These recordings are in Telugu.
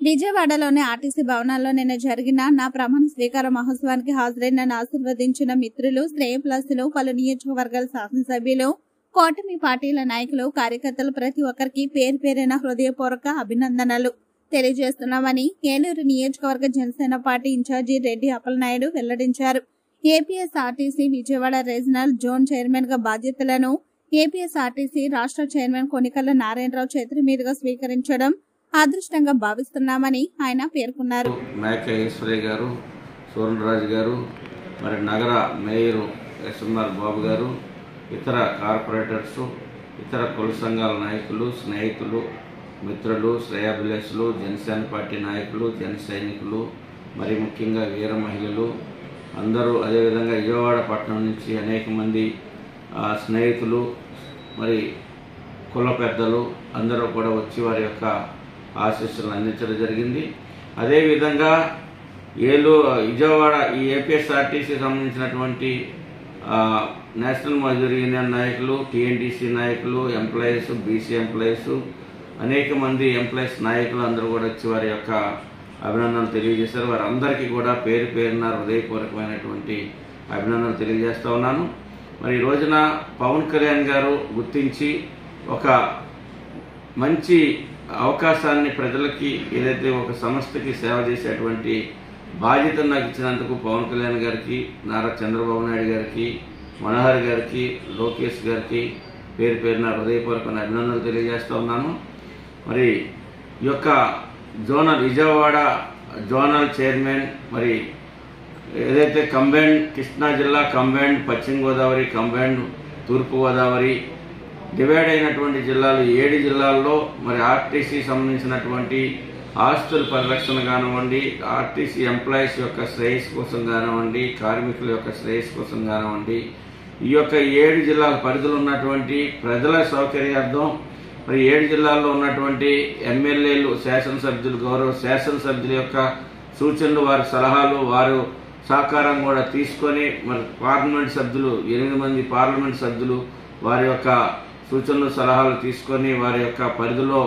విజయవాడలోని ఆర్టీసీ భవనాల్లో నిన్న జరిగిన నా ప్రమాణ స్వీకార మహోత్సవానికి హాజరై నన్ను ఆశీర్వదించిన మిత్రులు, శ్రేయభిలాషులు, పలు నియోజకవర్గాల శాసనసభ్యులు, కూటమి పార్టీల నాయకులు, కార్యకర్తలు ప్రతి ఒక్కరికి పేరు పేరైన హృదయపూర్వక అభినందనలు తెలియజేస్తున్నామని ఏలూరు నియోజకవర్గ జనసేన పార్టీ ఇన్ఛార్జి రెడ్డి అప్పలనాయుడు వెల్లడించారు. APSRTC Vijayawada regional zone chairman గా బాధ్యతలను ఏపీఎస్ఆర్టీసీ రాష్ట్ర చైర్మన్ కొనికల్ల నారాయణరావు చేతుల మీదుగా స్వీకరించడం అదృష్టంగా భావిస్తున్నామని ఆయన పేర్కొన్నారు. మేకయ్యేశ్వరయ్య గారు, సూర్యరాజు గారు, మరి నగర మేయర్ ఎస్ఎంఆర్ బాబు గారు, ఇతర కార్పొరేటర్స్, ఇతర కుల సంఘాల నాయకులు, స్నేహితులు, మిత్రులు, శ్రేయాభిలాషులు, జనసేన పార్టీ నాయకులు, జన సైనికులు, మరి ముఖ్యంగా వీర మహిళలు అందరూ, అదేవిధంగా విజయవాడ పట్టణం నుంచి అనేక మంది స్నేహితులు, మరి కుల పెద్దలు అందరూ కూడా వచ్చి వారి యొక్క ఆశీస్సులను అందించడం జరిగింది. అదేవిధంగా విజయవాడ ఈ ఏపీఎస్ఆర్టీసీ సంబంధించినటువంటి నేషనల్ మజ్దూర్ యూనియన్ నాయకులు, టీఎన్టీసీ నాయకులు, ఎంప్లాయీస్, బీసీ ఎంప్లాయీస్, అనేక మంది ఎంప్లాయీస్ నాయకులు అందరూ కూడా వచ్చి వారి యొక్క అభినందనలు తెలియజేశారు. వారందరికీ కూడా పేరు పేరున హృదయపూర్వకమైనటువంటి అభినందనలు తెలియజేస్తూ ఉన్నాను. మరి ఈ రోజున పవన్ కళ్యాణ్ గారు గుర్తించి ఒక మంచి అవకాశాన్ని ప్రజలకి, ఏదైతే ఒక సంస్థకి సేవ చేసేటువంటి బాధ్యతను నాకు ఇచ్చినందుకు పవన్ కళ్యాణ్ గారికి, నారా చంద్రబాబు నాయుడు గారికి, మనోహర్ గారికి, లోకేష్ గారికి పేరు పేరున హృదయపూర్వకమైన అభినందనలు తెలియజేస్తూ ఉన్నాను. మరి ఈ యొక్క విజయవాడ జోనల్ చైర్మన్, మరి ఏదైతే కంబైన్డ్ కృష్ణా జిల్లా, కంబైన్డ్ పశ్చిమ గోదావరి, కంబైన్డ్ తూర్పు గోదావరి డివైడ్ అయినటువంటి జిల్లాలు 7 జిల్లాల్లో మరి ఆర్టీసీ సంబంధించినటువంటి ఆస్తుల పరిరక్షణ కానివ్వండి, ఆర్టీసీ ఎంప్లాయీస్ యొక్క శ్రేయస్సు కోసం కానివ్వండి, కార్మికుల యొక్క శ్రేయస్సు కోసం కానివ్వండి, ఈ యొక్క 7 జిల్లాల పరిధిలో ఉన్నటువంటి ప్రజల సౌకర్యార్థం మరి 7 జిల్లాల్లో ఉన్నటువంటి ఎమ్మెల్యేలు, శాసనసభ్యులు, గౌరవ శాసనసభ్యుల యొక్క సూచనలు, వారి సలహాలు, వారు సహకారం కూడా తీసుకొని మరి పార్లమెంట్ సభ్యులు 8 మంది పార్లమెంట్ సభ్యులు వారి యొక్క సూచనలు, సలహాలు తీసుకొని వారి యొక్క పరిధిలో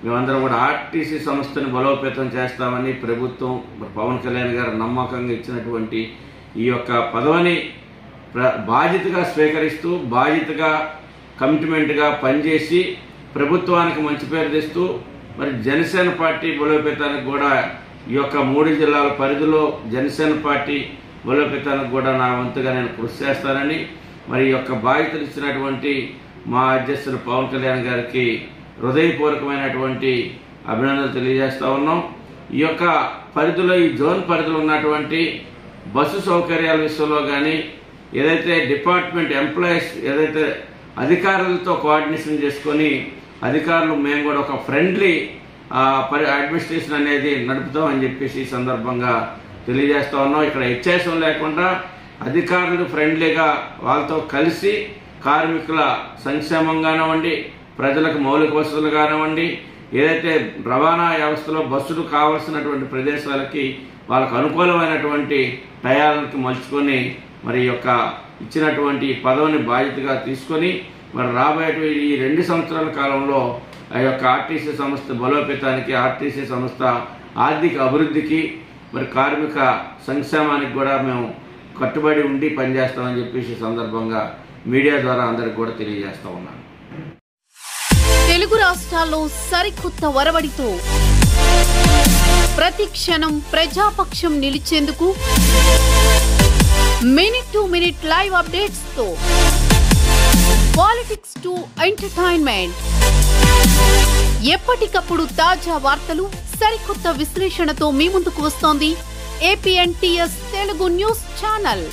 మేమందరం కూడా ఆర్టీసీ సంస్థని బలోపేతం చేస్తామని ప్రభుత్వం, పవన్ కళ్యాణ్ గారు నమ్మకంగా ఇచ్చినటువంటి ఈ యొక్క పదవిని బాధ్యతగా స్వీకరిస్తూ, బాధ్యతగా కమిట్మెంట్గా పనిచేసి ప్రభుత్వానికి మంచి పేరు తెస్తూ మరి జనసేన పార్టీ బలోపేతానికి కూడా ఈ యొక్క 3 జిల్లాల పరిధిలో జనసేన పార్టీ బలోపేతానికి కూడా నా వంతుగా నేను కృషి చేస్తానని, మరి ఈ యొక్క బాధ్యతలు ఇచ్చినటువంటి మా అధ్యక్షులు పవన్ కళ్యాణ్ గారికి హృదయపూర్వకమైనటువంటి అభినందనలు తెలియజేస్తా ఉన్నాం. ఈ యొక్క పరిధిలో, ఈ జోన్ పరిధిలో ఉన్నటువంటి బస్సు సౌకర్యాల విషయంలో కానీ, ఏదైతే డిపార్ట్మెంట్ ఎంప్లాయీస్ ఏదైతే అధికారులతో కోఆర్డినేషన్ చేసుకొని అధికారులు మేము కూడా ఒక ఫ్రెండ్లీ అడ్మినిస్ట్రేషన్ అనేది నడుపుతామని చెప్పేసి ఈ సందర్భంగా తెలియజేస్తా ఉన్నాం. ఇక్కడ వ్యత్యాసం లేకుండా అధికారులు ఫ్రెండ్లీగా వాళ్ళతో కలిసి కార్మికుల సంక్షేమం కానివ్వండి, ప్రజలకు మౌలిక వసతులు కానివ్వండి, ఏదైతే రవాణా వ్యవస్థలో బస్సులు కావాల్సినటువంటి ప్రదేశాలకి వాళ్ళకు అనుకూలమైనటువంటి టయాలకి మలుచుకొని మరి యొక్క ఇచ్చినటువంటి పదవిని బాధ్యతగా తీసుకొని మరి రాబోయే ఈ 2 సంవత్సరాల కాలంలో ఆ యొక్క ఆర్టీసీ సంస్థ బలోపేతానికి, ఆర్టీసీ సంస్థ ఆర్థిక అభివృద్ధికి, మరి కార్మిక సంక్షేమానికి కూడా మేము కట్టుబడి ఉండి పనిచేస్తామని చెప్పేసి సందర్భంగా మీడియా ద్వారా అందరికి కూడా తెలియజేస్తా ఉన్నాను. తెలుగు రాష్ట్రాల్లో సరికొత్త ఒరవడితో ప్రతి క్షణం ప్రజాపక్షం నిలిచేందుకు minute to minute live updates తో పాలిటిక్స్ టు ఎంటర్టైన్మెంట్, ఎప్పటికప్పుడు తాజా వార్తలు, సరికొత్త విశ్లేషణతో మీ ముందుకు వస్తోంది APNTS తెలుగు న్యూస్ ఛానల్.